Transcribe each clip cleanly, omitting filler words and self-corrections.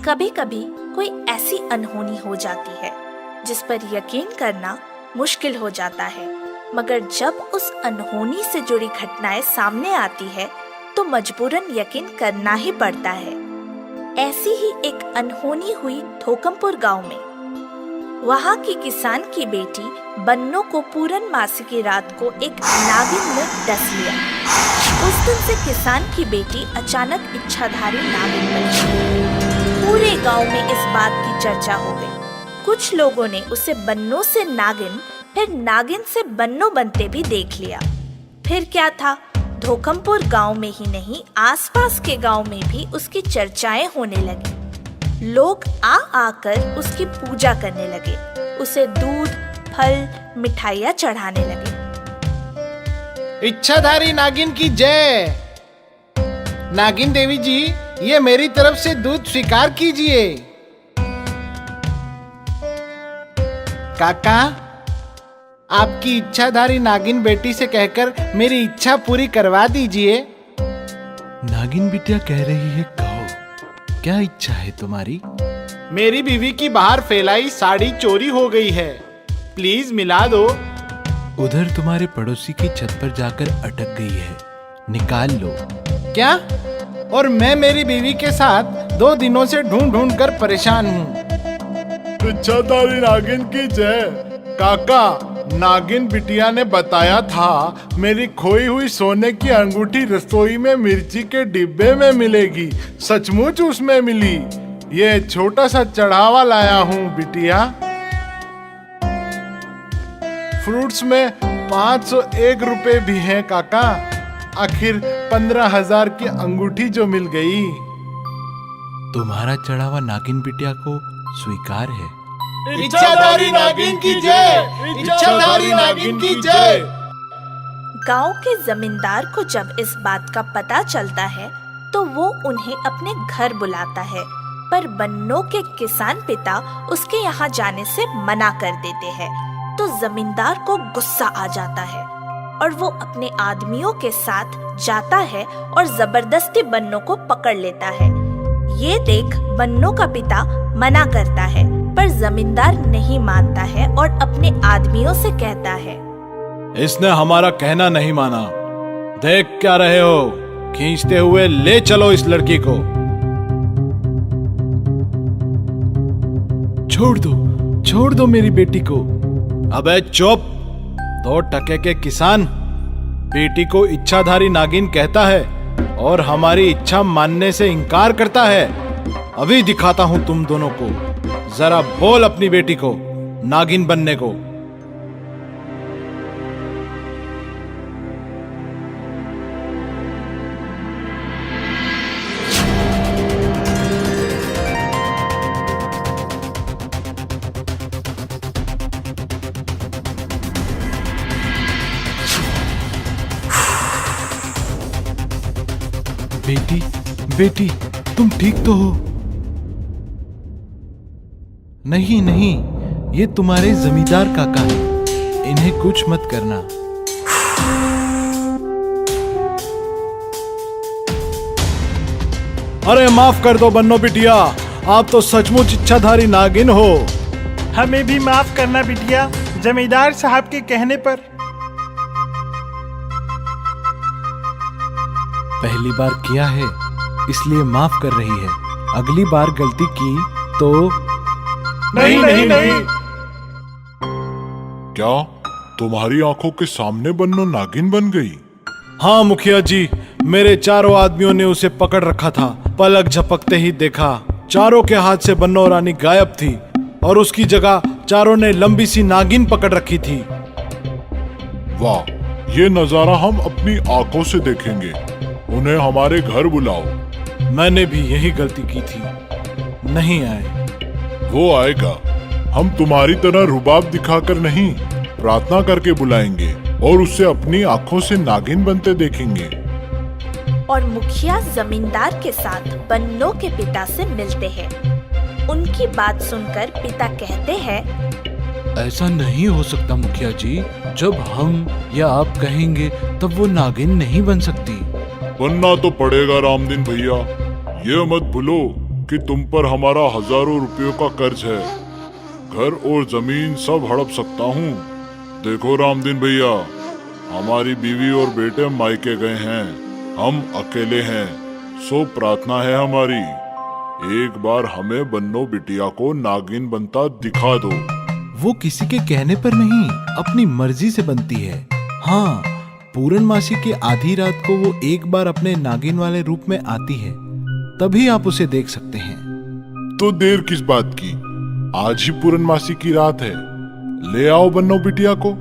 कभी कभी कोई ऐसी अनहोनी हो जाती है जिस पर यकीन करना मुश्किल हो जाता है, मगर जब उस अनहोनी से जुड़ी घटनाएं सामने आती है तो मजबूरन यकीन करना ही पड़ता है। ऐसी ही एक अनहोनी हुई धोकमपुर गांव में। वहां की किसान की बेटी बन्नो को पूर्णमासी की रात को एक नागिन ने डस लिया। उस दिन से किसान की बेटी अचानक इच्छाधारी नागिन बन गई। पूरे गांव में इस बात की चर्चा हो गई। कुछ लोगों ने उसे बन्नो से नागिन, फिर नागिन से बन्नो बनते भी देख लिया। फिर क्या था, धोकमपुर गांव में ही नहीं, आसपास के गांव में भी उसकी चर्चाएं होने लगी। लोग आ आकर उसकी पूजा करने लगे, उसे दूध, फल, मिठाइयाँ चढ़ाने लगे। इच्छाधारी नागिन की जय। नागिन देवी जी, ये मेरी तरफ से दूध स्वीकार कीजिए। काका, आपकी इच्छाधारी नागिन बेटी से कहकर मेरी इच्छा पूरी करवा दीजिए। नागिन बिटिया कह रही है, कहो क्या इच्छा है तुम्हारी? मेरी बीवी की बाहर फैलाई साड़ी चोरी हो गई है, प्लीज मिला दो। उधर तुम्हारे पड़ोसी की छत पर जाकर अटक गई है, निकाल लो। क्या? और मैं मेरी बीवी के साथ 2 दिनों से ढूंढ ढूंढ कर परेशान हूँ। इच्छाधारी नागिन की जय। काका, नागिन बिटिया ने बताया था मेरी खोई हुई सोने की अंगूठी रसोई में मिर्ची के डिब्बे में मिलेगी। सचमुच उसमें मिली। ये छोटा सा चढ़ावा लाया हूँ बिटिया। फ्रूट्स में 501 रुपए भी हैं काका। आखिर 15,000 की अंगूठी जो मिल गई। तुम्हारा चढ़ावा नागिन बिटिया को स्वीकार है। इच्छाधारी नागिन की जय। इच्छाधारी नागिन की जय। गांव के जमींदार को जब इस बात का पता चलता है तो वो उन्हें अपने घर बुलाता है, पर बन्नो के किसान पिता उसके यहाँ जाने से मना कर देते हैं। तो जमींदार को गुस्सा आ जाता है और वो अपने आदमियों के साथ जाता है और जबरदस्ती बन्नो को पकड़ लेता है। ये देख बन्नो का पिता मना करता है, पर जमींदार नहीं मानता है और अपने आदमियों से कहता है, इसने हमारा कहना नहीं माना। देख क्या रहे हो, खींचते हुए ले चलो इस लड़की को। छोड़ दो मेरी बेटी को। अबे चुप। 2 टके के किसान बेटी को इच्छाधारी नागिन कहता है और हमारी इच्छा मानने से इनकार करता है। अभी दिखाता हूं तुम दोनों को। जरा बोल अपनी बेटी को नागिन बनने को। बेटी, तुम ठीक तो हो? नहीं, ये तुम्हारे जमींदार काका हैं। इन्हें कुछ मत करना। अरे माफ कर दो बन्नो बिटिया, आप तो सचमुच इच्छाधारी नागिन हो। हमें भी माफ करना बिटिया, जमींदार साहब के कहने पर। पहली बार किया है इसलिए माफ कर रही है। अगली बार गलती की तो नहीं। क्या तुम्हारी आंखों के सामने बन्नो नागिन बन गई? हाँ मुखिया जी, मेरे चारों आदमियों ने उसे पकड़ रखा था। पलक झपकते ही देखा चारों के हाथ से बन्नो रानी गायब थी और उसकी जगह चारों ने लंबी सी नागिन पकड़ रखी थी। वाह, ये नजारा हम अपनी आंखों से देखेंगे। उन्हें हमारे घर बुलाओ। मैंने भी यही गलती की थी, नहीं आए। वो आएगा। हम तुम्हारी तरह रुबाब दिखाकर नहीं, प्रार्थना करके बुलाएंगे और उससे अपनी आंखों से नागिन बनते देखेंगे। और मुखिया जमींदार के साथ बन्नो के पिता से मिलते हैं। उनकी बात सुनकर पिता कहते हैं, ऐसा नहीं हो सकता मुखिया जी। जब हम या आप कहेंगे तब वो नागिन नहीं बन सकती। बनना तो पड़ेगा रामदीन भैया। ये मत भूलो कि तुम पर हमारा हजारों रुपयों का कर्ज है। घर और जमीन सब हड़प सकता हूँ। देखो रामदीन भैया, हमारी बीवी और बेटे मायके गए हैं, हम अकेले हैं, सो प्रार्थना है हमारी, एक बार हमें बन्नो बिटिया को नागिन बनता दिखा दो। वो किसी के कहने पर नहीं, अपनी मर्जी से बनती है। हाँ, पूर्णमासी की आधी रात को वो एक बार अपने नागिन वाले रूप में आती है, तभी आप उसे देख सकते हैं। तो देर किस बात की, आज ही पूर्णमासी की रात है, ले आओ बन्नो बिटिया को,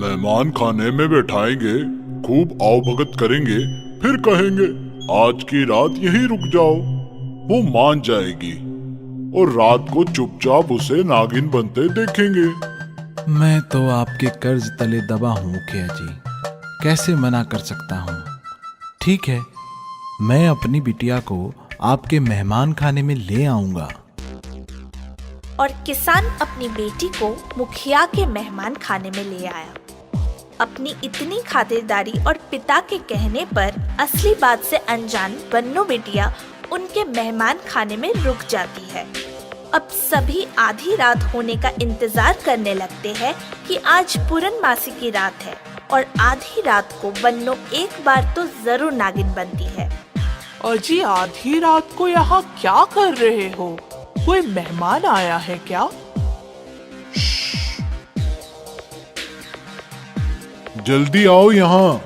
मेहमान खाने में बैठाएंगे, खूब आओ भगत करेंगे, फिर कहेंगे आज की रात यहीं रुक जाओ। वो मान जाएगी और रात को चुपचाप उसे नागिन बनते देखेंगे। मैं तो आपके कर्ज तले दबा हूँ मुखिया जी, कैसे मना कर सकता हूँ। ठीक है, मैं अपनी बिटिया को आपके मेहमान खाने में ले आऊंगा। और किसान अपनी बेटी को मुखिया के मेहमान खाने में ले आया। अपनी इतनी खातिरदारी और पिता के कहने पर असली बात से अनजान बन्नो बिटिया उनके मेहमान खाने में रुक जाती है। अब सभी आधी रात होने का इंतजार करने लगते हैं कि आज पूर्णमासी की रात है और आधी रात को बन्नो एक बार तो जरूर नागिन बनती है। अजी, आधी रात को यहाँ क्या कर रहे हो? कोई मेहमान आया है क्या? जल्दी आओ यहाँ।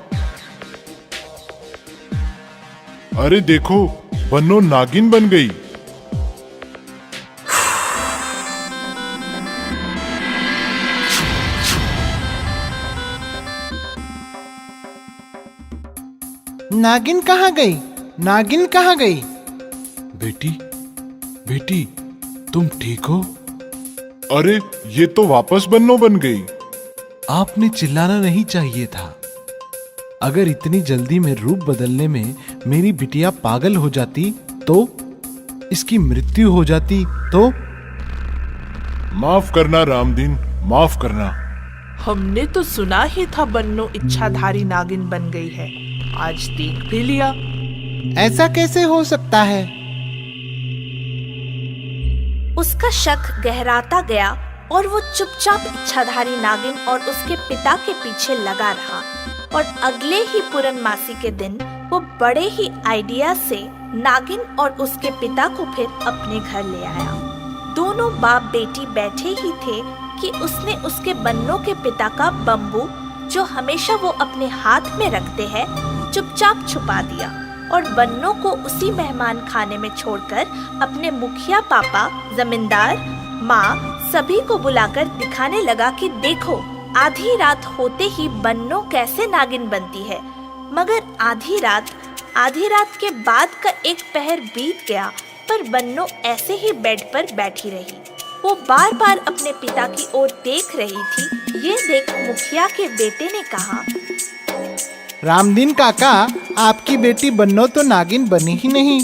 अरे देखो, बन्नो नागिन बन गई। नागिन कहाँ गई? नागिन कहाँ गई? बेटी, बेटी, तुम ठीक हो? अरे ये तो वापस बन्नो बन गई। आपने चिल्लाना नहीं चाहिए था। अगर इतनी जल्दी में रूप बदलने में मेरी बिटिया पागल हो जाती तो, इसकी मृत्यु हो जाती तो। माफ करना रामदीन, माफ करना। हमने तो सुना ही था बन्नो इच्छाधारी नागिन बन गई है, आज देख भी लिया। ऐसा कैसे हो सकता है? उसका शक गहराता गया और वो चुपचाप इच्छाधारी नागिन और उसके पिता के पीछे लगा रहा। और अगले ही पूर्णमासी के दिन वो बड़े ही आइडिया से नागिन और उसके पिता को फिर अपने घर ले आया। दोनों बाप बेटी बैठे ही थे कि उसने उसके बन्नो के पिता का बम्बू, जो हमेशा वो अपने हाथ में रखते हैं, चुपचाप छुपा दिया और बन्नो को उसी मेहमान खाने में छोड़कर अपने मुखिया पापा, जमींदार, माँ सभी को बुलाकर दिखाने लगा कि देखो, आधी रात होते ही बन्नो कैसे नागिन बनती है। मगर आधी रात के बाद का एक पहर बीत गया, पर बन्नो ऐसे ही बेड पर बैठी रही। वो बार बार अपने पिता की ओर देख रही थी। ये देख मुखिया के बेटे ने कहा, रामदीन काका, आपकी बेटी बन्नो तो नागिन बनी ही नहीं।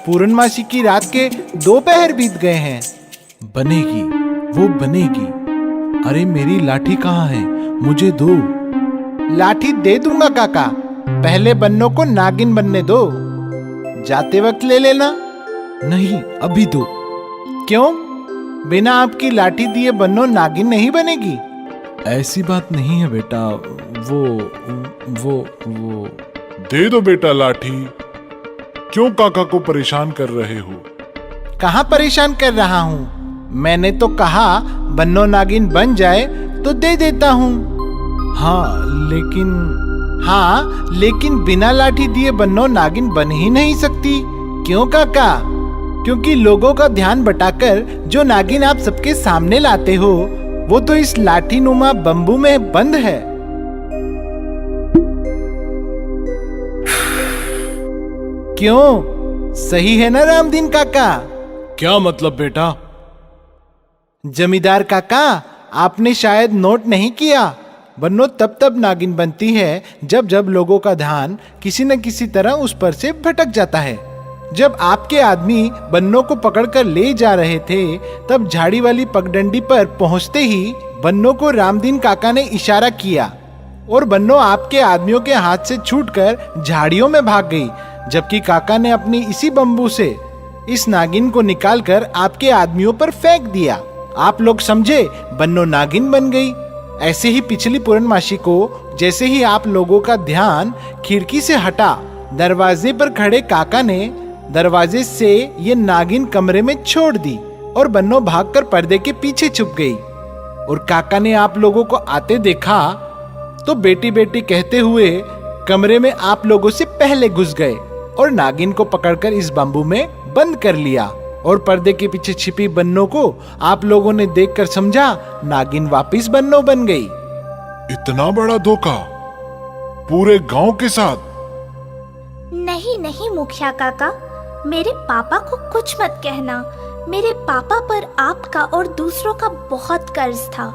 पूर्णमासी की रात के 2 पहर बीत गए हैं। बनेगी, वो बनेगी। अरे मेरी लाठी कहाँ है? मुझे दो। लाठी दे दूंगा काका, पहले बन्नो को नागिन बनने दो। जाते वक्त ले लेना। नहीं, अभी दो। क्यों? बिना आपकी लाठी दिए बन्नो नागिन नहीं बनेगी। ऐसी बात नहीं है बेटा, वो दे दो बेटा लाठी। क्यों काका को परेशान कर रहे हो? कहाँ परेशान कर रहा हूँ? मैंने तो कहा बन्नो नागिन बन जाए तो दे देता हूँ। हाँ लेकिन बिना लाठी दिए बन्नो नागिन बन ही नहीं सकती। क्यों काका? क्योंकि लोगों का ध्यान बटाकर जो नागिन आप सबके सामने लाते हो, वो तो इस लाठी नुमा बम्बू में बंद है। क्यों? सही है ना रामदीन काका? क्या मतलब बेटा? जमींदार काका, आपने शायद नोट नहीं किया, बन्नो तब नागिन बनती है जब लोगों का ध्यान किसी न किसी तरह उस पर से भटक जाता है। जब आपके आदमी बन्नो को पकड़कर ले जा रहे थे, तब झाड़ी वाली पगडंडी पर पहुंचते ही बन्नो को रामदीन काका ने इशारा किया और बन्नो आपके आदमियों के हाथ से छूटकर झाड़ियों में भाग गई, जबकि काका ने अपनी इसी बम्बू से इस नागिन को निकालकर आपके आदमियों पर फेंक दिया। आप लोग समझे बन्नो नागिन बन गई। ऐसे ही पिछली पूर्णमासी को जैसे ही आप लोगों का ध्यान खिड़की से हटा, दरवाजे पर खड़े काका ने दरवाजे से ये नागिन कमरे में छोड़ दी और बन्नो भागकर पर्दे के पीछे छुप गई। और काका ने आप लोगों को आते देखा तो बेटी बेटी कहते हुए कमरे में आप लोगों से पहले घुस गए और नागिन को पकड़कर इस बम्बू में बंद कर लिया। और पर्दे के पीछे छिपी बन्नो को आप लोगों ने देखकर समझा नागिन वापिस बन्नो बन गई। इतना बड़ा धोखा पूरे गांव के साथ? नहीं नहीं मुखिया काका, मेरे पापा को कुछ मत कहना। मेरे पापा पर आपका और दूसरों का बहुत कर्ज था।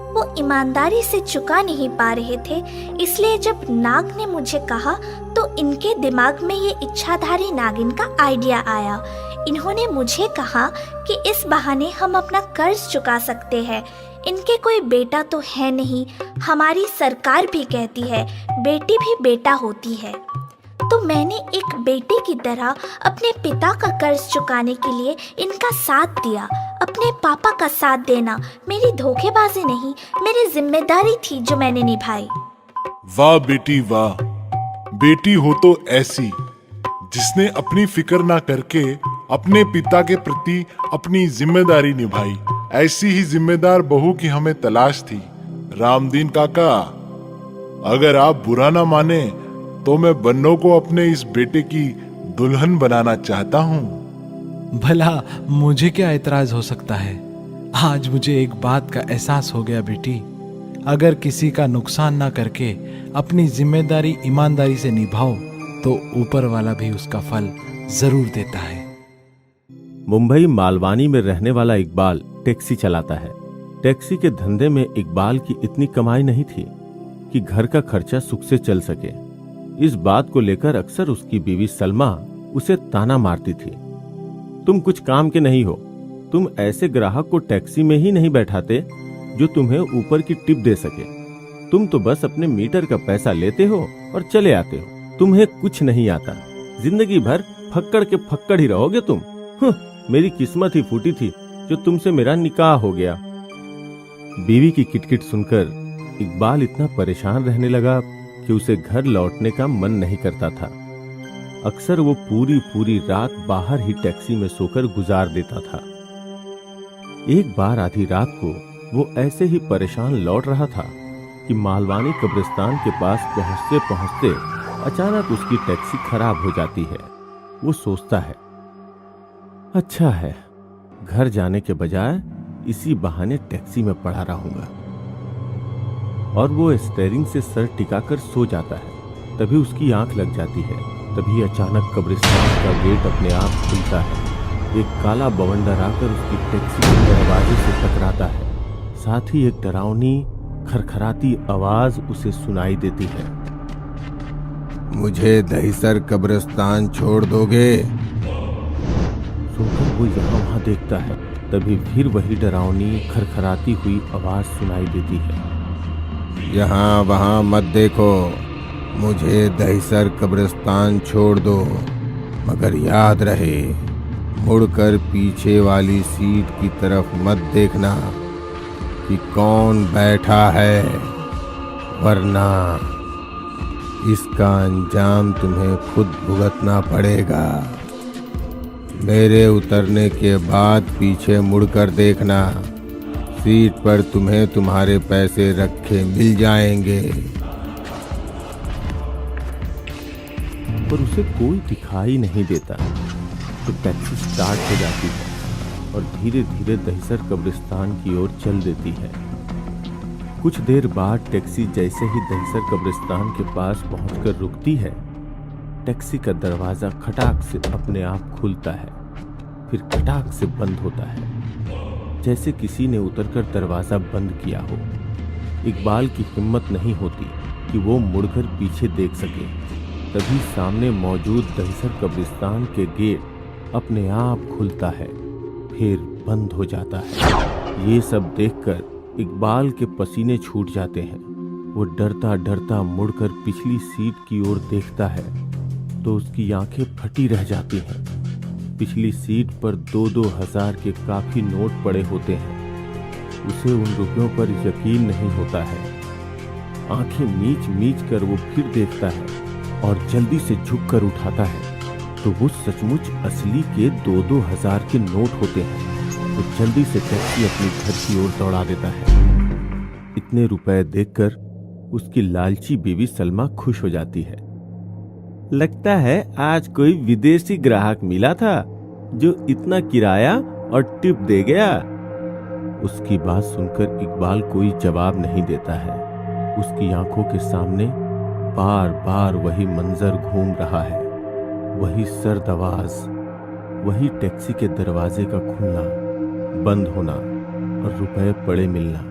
वो ईमानदारी से चुका नहीं पा रहे थे, इसलिए जब नाग ने मुझे कहा तो इनके दिमाग में ये इच्छाधारी नागिन का आइडिया आया। इन्होंने मुझे कहा कि इस बहाने हम अपना कर्ज चुका सकते हैं। इनके कोई बेटा तो है नहीं, हमारी सरकार भी कहती है बेटी भी बेटा होती है। तो मैंने एक बेटे की तरह अपने पिता का कर्ज चुकाने के लिए इनका साथ दिया। अपने पापा का साथ देना मेरी धोखेबाजी नहीं, मेरी जिम्मेदारी थी जो मैंने निभाई। वाह बेटी वाह, बेटी हो तो ऐसी जिसने अपनी फिक्र ना करके अपने पिता के प्रति अपनी जिम्मेदारी निभाई। ऐसी ही जिम्मेदार बहू की हमें तलाश थी। रामदीन काका, अगर आप बुरा ना माने तो मैं बन्नो को अपने इस बेटे की दुल्हन बनाना चाहता हूँ। भला मुझे क्या एतराज हो सकता है। आज मुझे एक बात का एहसास हो गया बेटी, अगर किसी का नुकसान ना करके अपनी जिम्मेदारी ईमानदारी से निभाओ तो ऊपर वाला भी उसका फल जरूर देता है। मुंबई मालवानी में रहने वाला इकबाल टैक्सी चलाता है। टैक्सी के धंधे में इकबाल की इतनी कमाई नहीं थी कि घर का खर्चा सुख से चल सके। इस बात को लेकर अक्सर उसकी बीवी सलमा उसे ताना मारती थी, तुम कुछ काम के नहीं हो, तुम ऐसे ग्राहक को टैक्सी में ही नहीं बैठाते जो तुम्हें ऊपर की टिप दे सके। तुम तो बस अपने मीटर का पैसा लेते हो और चले आते हो, तुम्हें कुछ नहीं आता, जिंदगी भर फक्कड़ के फक्कड़ ही रहोगे तुम। मेरी किस्मत ही फूटी थी जो तुमसे मेरा निकाह हो गया। बीवी की किटकिट सुनकर इकबाल इतना परेशान रहने लगा कि उसे घर लौटने का मन नहीं करता था। अक्सर वो पूरी पूरी रात बाहर ही टैक्सी में सोकर गुजार देता था। एक बार आधी रात को वो ऐसे ही परेशान लौट रहा था कि मालवानी कब्रिस्तान के पास पहुंचते पहुंचते अचानक उसकी टैक्सी खराब हो जाती है। वो सोचता है, अच्छा है, घर जाने के बजाय इसी बहाने टैक्सी में पड़ा रहूंगा। और वो स्टीयरिंग से सर टिकाकर सो जाता है। तभी उसकी आंख लग जाती है। तभी अचानक कब्रिस्तान का गेट अपने आप खुलता है। एक काला बवंडर आकर उसकी टैक्सी के दरवाजे से टकराता है। साथ ही एक डरावनी खरखराती आवाज उसे सुनाई देती है, मुझे दहीसर कब्रिस्तान छोड़ दोगे? सुनकर वो यहाँ वहां देखता है। तभी फिर वही डरावनी खरखराती हुई आवाज सुनाई देती है, यहाँ वहाँ मत देखो, मुझे दहीसर कब्रिस्तान छोड़ दो, मगर याद रहे मुड़कर पीछे वाली सीट की तरफ मत देखना कि कौन बैठा है, वरना इसका अंजाम तुम्हें खुद भुगतना पड़ेगा। मेरे उतरने के बाद पीछे मुड़कर देखना, सीट पर तुम्हें तुम्हारे पैसे रखे मिल जाएंगे। पर उसे कोई दिखाई नहीं देता। तो टैक्सी स्टार्ट हो जाती है और धीरे धीरे दहीसर कब्रिस्तान की ओर चल देती है। कुछ देर बाद टैक्सी जैसे ही दहीसर कब्रिस्तान के पास पहुंचकर रुकती है, टैक्सी का दरवाजा खटाक से अपने आप खुलता है, फिर खटाक से बंद होता है, जैसे किसी ने उतरकर दरवाजा बंद किया हो। इकबाल की हिम्मत नहीं होती कि वो मुड़कर पीछे देख सके। तभी सामने मौजूद दहीसर कब्रिस्तान के गेट अपने आप खुलता है, फिर बंद हो जाता है। ये सब देखकर इकबाल के पसीने छूट जाते हैं। वो डरता डरता मुड़कर पिछली सीट की ओर देखता है तो उसकी आंखें फटी रह जाती हैं। पिछली सीट पर 2-2 हजार के काफी नोट पड़े होते हैं। उसे उन रुपयों पर यकीन नहीं होता है। आंखें मीच मीच कर वो फिर देखता है और जल्दी से झुक कर उठाता है तो वो सचमुच असली के 2-2 हजार के नोट होते हैं। वो जल्दी से टैक्सी अपने घर की ओर दौड़ा देता है। इतने रुपए देखकर उसकी लालची बीवी सलमा खुश हो जाती है। लगता है आज कोई विदेशी ग्राहक मिला था जो इतना किराया और टिप दे गया। उसकी बात सुनकर इकबाल कोई जवाब नहीं देता है। उसकी आंखों के सामने बार बार वही मंजर घूम रहा है, वही सर्द आवाज, वही टैक्सी के दरवाजे का खुलना, बंद होना और रुपए पड़े मिलना।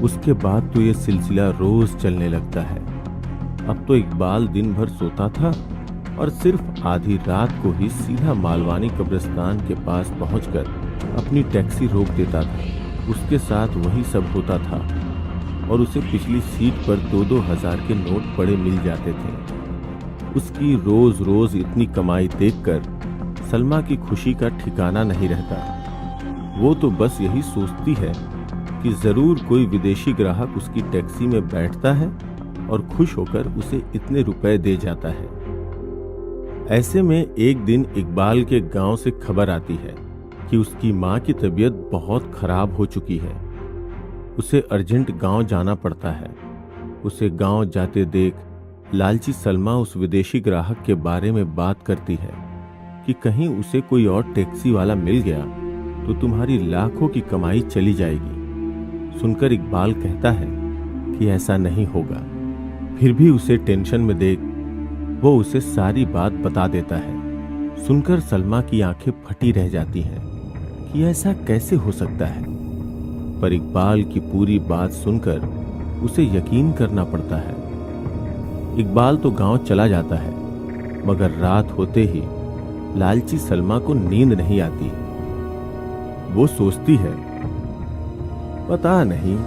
उसके बाद तो ये सिलसिला रोज चलने लगता है। अब तो इकबाल दिन भर सोता था और सिर्फ आधी रात को ही सीधा मालवानी कब्रिस्तान के पास पहुंचकर अपनी टैक्सी रोक देता था। उसके साथ वही सब होता था और उसे पिछली सीट पर 2-2 हजार के नोट पड़े मिल जाते थे। उसकी रोज रोज इतनी कमाई देखकर सलमा की खुशी का ठिकाना नहीं रहता। वो तो बस यही सोचती है कि जरूर कोई विदेशी ग्राहक उसकी टैक्सी में बैठता है और खुश होकर उसे इतने रुपए दे जाता है। ऐसे में एक दिन इकबाल के गांव से खबर आती है कि उसकी मां की तबीयत बहुत खराब हो चुकी है। उसे अर्जेंट गांव जाना पड़ता है। उसे गांव जाते देख लालची सलमा उस विदेशी ग्राहक के बारे में बात करती है कि कहीं उसे कोई और टैक्सी वाला मिल गया तो तुम्हारी लाखों की कमाई चली जाएगी। सुनकर इकबाल कहता है कि ऐसा नहीं होगा। फिर भी उसे टेंशन में देख वो उसे सारी बात बता देता है। सुनकर सलमा की आंखें फटी रह जाती हैं कि ऐसा कैसे हो सकता है। पर इकबाल की पूरी बात सुनकर उसे यकीन करना पड़ता है। इकबाल तो गांव चला जाता है, मगर रात होते ही लालची सलमा को नींद नहीं आती। वो सोचती है, पता नहीं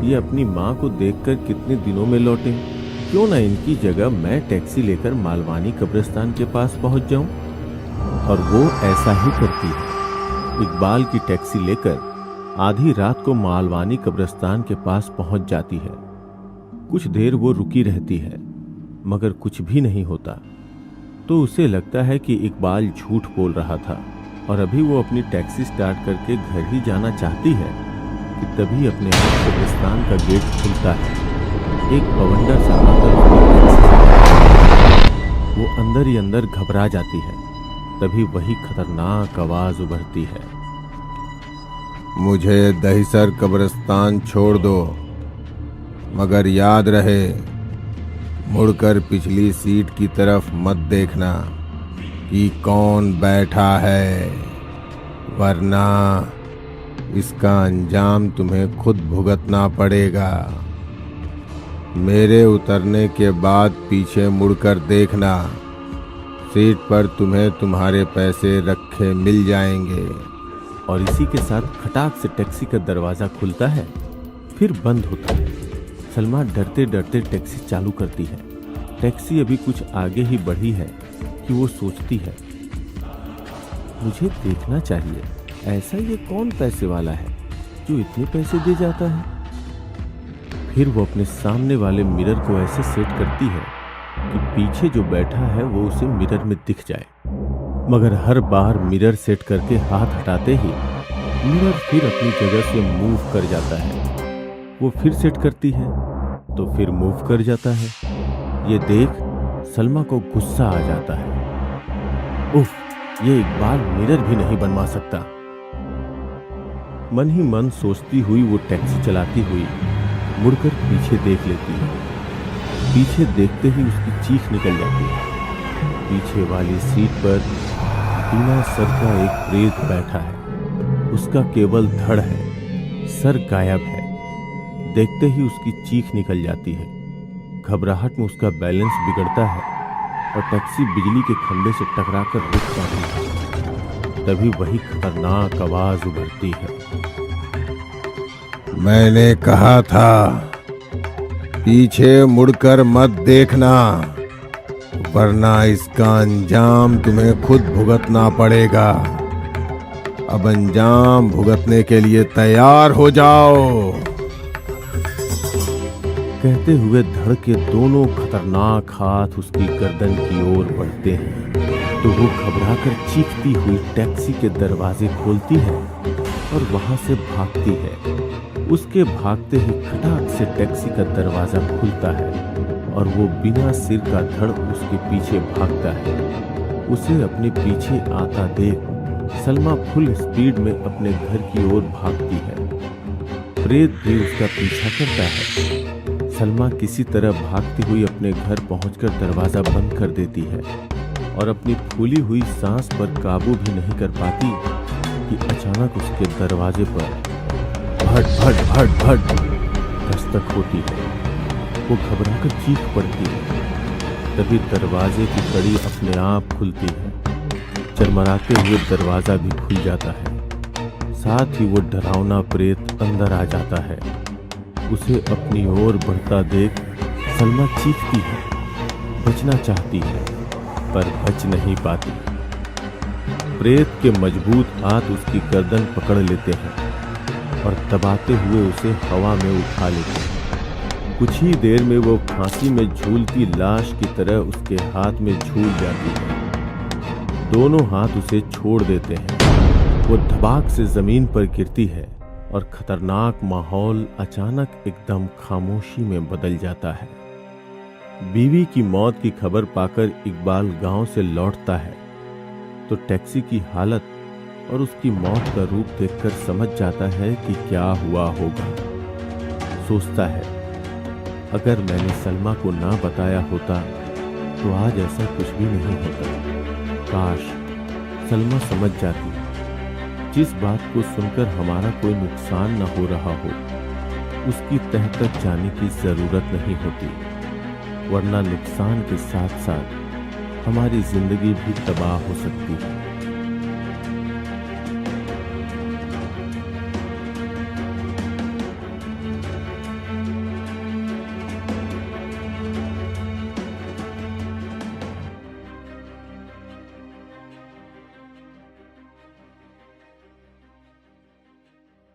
ये अपनी मां को देखकर कितने दिनों में लौटे। क्यों ना इनकी जगह मैं टैक्सी लेकर मालवानी कब्रिस्तान के पास पहुंच जाऊं। और वो ऐसा ही करती है। इकबाल की टैक्सी लेकर आधी रात को मालवानी कब्रिस्तान के पास पहुंच जाती है। कुछ देर वो रुकी रहती है, मगर कुछ भी नहीं होता। तो उसे लगता है कि इकबाल झूठ बोल रहा था और अभी वो अपनी टैक्सी स्टार्ट करके घर ही जाना चाहती है कि तभी अपने आप कब्रिस्तान का गेट खुलता है। एक बवंडर सा आकर वो अंदर ही अंदर घबरा जाती है। तभी वही खतरनाक आवाज उभरती है, मुझे दहिसर कब्रिस्तान छोड़ दो, मगर याद रहे मुड़कर पिछली सीट की तरफ मत देखना कि कौन बैठा है, वरना इसका अंजाम तुम्हें खुद भुगतना पड़ेगा। मेरे उतरने के बाद पीछे मुड़कर देखना, सीट पर तुम्हें तुम्हारे पैसे रखे मिल जाएंगे। और इसी के साथ खटाक से टैक्सी का दरवाजा खुलता है, फिर बंद होता है। सलमा डरते डरते टैक्सी चालू करती है। टैक्सी अभी कुछ आगे ही बढ़ी है कि वो सोचती है, मुझे देखना चाहिए, ऐसा ये कौन पैसे वाला है जो इतने पैसे दे जाता है। फिर वो अपने सामने वाले मिरर को ऐसे सेट करती है कि पीछे जो बैठा है वो उसे मिरर में दिख जाए। मगर हर बार मिरर सेट करके हाथ हटाते ही मिरर फिर अपनी जगह से मूव कर जाता है। वो फिर सेट करती है तो फिर मूव कर जाता है। ये देख सलमा को गुस्सा आ जाता है। उफ, ये इकबाल मिरर भी नहीं बनवा सकता। मन ही मन सोचती हुई वो टैक्सी चलाती हुई मुड़कर पीछे देख लेती है। पीछे देखते ही उसकी चीख निकल जाती है। पीछे वाली सीट पर बिना सर का एक प्रेत बैठा है। उसका केवल धड़ है, सर गायब है। देखते ही उसकी चीख निकल जाती है। घबराहट में उसका बैलेंस बिगड़ता है और टैक्सी बिजली के खंभे से टकराकर रुक जाती है। तभी वही खतरनाक आवाज उभरती है, मैंने कहा था पीछे मुड़कर मत देखना, वरना इसका अंजाम तुम्हें खुद भुगतना पड़ेगा। अब अंजाम भुगतने के लिए तैयार हो जाओ। कहते हुए धड़ के दोनों खतरनाक हाथ उसकी गर्दन की ओर बढ़ते हैं तो वो घबराकर चीखती हुई टैक्सी के दरवाजे खोलती है और वहां से भागती है। उसके भागते ही खटाक से टैक्सी का दरवाजा खुलता है और वो बिना सिर का धड़ उसके पीछे भागता है। उसे अपने पीछे आता देख सलमा फुल स्पीड में अपने घर की ओर भागती है। प्रेत भी उसका पीछा करता है। सलमा किसी तरह भागती हुई अपने घर पहुंचकर दरवाजा बंद कर देती है और अपनी फूली हुई सांस पर काबू भी नहीं कर पाती कि अचानक उसके दरवाजे पर भट भट भट भट दस्तक होती है। वो घबराकर चीख पड़ती है। तभी दरवाजे की कड़ी अपने आप खुलती है। चरमराते हुए दरवाजा भी खुल जाता है। साथ ही वो डरावना प्रेत अंदर आ जाता है। उसे अपनी ओर बढ़ता देख सलमा चीखती है, बचना चाहती है पर बच नहीं पाती। प्रेत के मजबूत हाथ उसकी गर्दन पकड़ लेते हैं और दबाते हुए उसे हवा में उठा लेते हैं। कुछ ही देर में वो फांसी में झूलती लाश की तरह उसके हाथ में झूल जाती है। दोनों हाथ उसे छोड़ देते हैं। वो धबाक से जमीन पर गिरती है और खतरनाक माहौल अचानक एकदम खामोशी में बदल जाता है। बीवी की मौत की खबर पाकर इकबाल गांव से लौटता है तो टैक्सी की हालत और उसकी मौत का रूप देखकर समझ जाता है कि क्या हुआ होगा। सोचता है, अगर मैंने सलमा को ना बताया होता तो आज ऐसा कुछ भी नहीं होता। काश सलमा समझ जाती। जिस बात को सुनकर हमारा कोई नुकसान न हो रहा हो उसकी तह तक जाने की जरूरत नहीं होती, वरना नुकसान के साथ साथ हमारी जिंदगी भी तबाह हो सकती है।